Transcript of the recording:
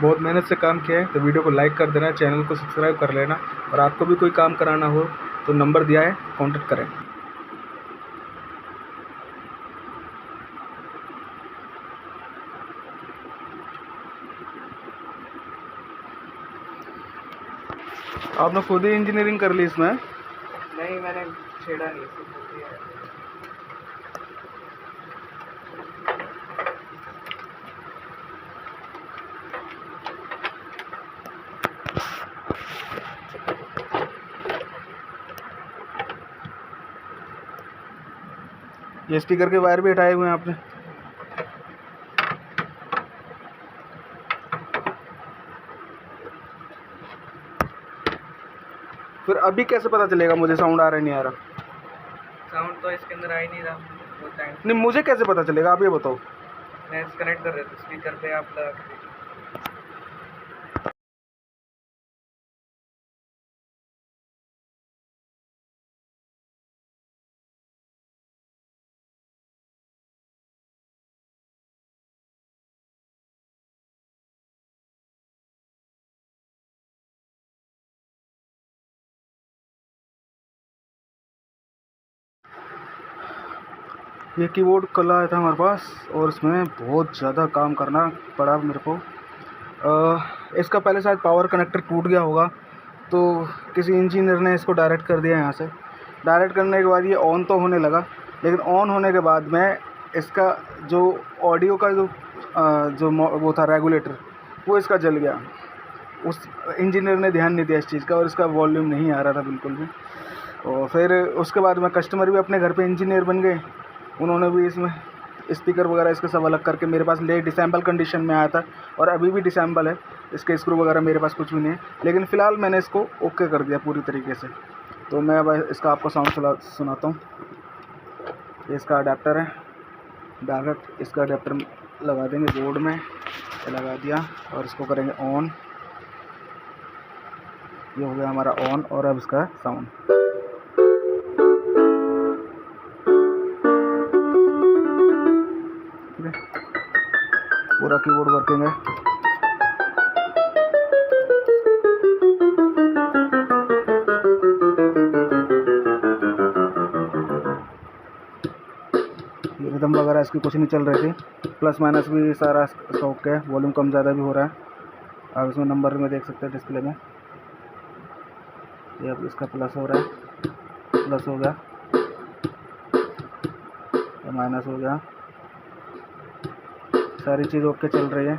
बहुत मेहनत से काम किया है। तो वीडियो को लाइक कर देना, चैनल को सब्सक्राइब कर लेना, और आपको भी कोई काम कराना हो तो नंबर दिया है, कॉन्टेक्ट करें। आपने खुद ही इंजीनियरिंग कर ली इसमें? नहीं, मैंने छेड़ा नहीं इसको। ये स्पीकर के वायर भी हटाए हुए हैं आपने? फिर अभी कैसे पता चलेगा मुझे साउंड आ रहा है नहीं आ रहा? साउंड तो इसके अंदर आ ही नहीं रहा बहुत टाइम। नहीं, मुझे कैसे पता चलेगा आप ये बताओ। मैं कनेक्ट कर रहे थे स्पीकर पे, आप लगा के देखिए। ये कीबोर्ड कल आया था हमारे पास, और इसमें बहुत ज़्यादा काम करना पड़ा मेरे को। इसका पहले शायद पावर कनेक्टर टूट गया होगा, तो किसी इंजीनियर ने इसको डायरेक्ट कर दिया यहाँ से। डायरेक्ट करने के बाद ये ऑन तो होने लगा, लेकिन ऑन होने के बाद में इसका जो ऑडियो का वो था रेगुलेटर, वो इसका जल गया। उस इंजीनियर ने ध्यान नहीं दिया इस चीज़ का, और इसका वॉल्यूम नहीं आ रहा था बिल्कुल भी। और फिर उसके बाद में कस्टमर भी अपने घर पे इंजीनियर बन गए, उन्होंने भी इसमें स्पीकर वगैरह इसका सब अलग करके मेरे पास ले डिसैम्बल कंडीशन में आया था, और अभी भी डिसैम्बल है। इसके स्क्रू वगैरह मेरे पास कुछ भी नहीं है, लेकिन फ़िलहाल मैंने इसको ओके कर दिया पूरी तरीके से। तो मैं अब इसका आपको साउंड सुनाता हूँ। ये इसका अडेप्टर है, डायरेक्ट इसका अडेप्टर लगा देंगे बोर्ड में, लगा दिया, और इसको करेंगे ऑन। ये हो गया हमारा ऑन, और अब इसका साउंड। पूरा कीबोर्ड वर्किंग है। रिदम वगैरह इसकी कुछ नहीं चल रही थी, प्लस माइनस भी सारा इसका ओके है। वॉल्यूम कम ज़्यादा भी हो रहा है। आप इसमें नंबर में देख सकते हैं डिस्प्ले में। ये अब इसका प्लस हो रहा है, प्लस हो गया, माइनस हो गया, सारी चीज़ ओके चल रही है।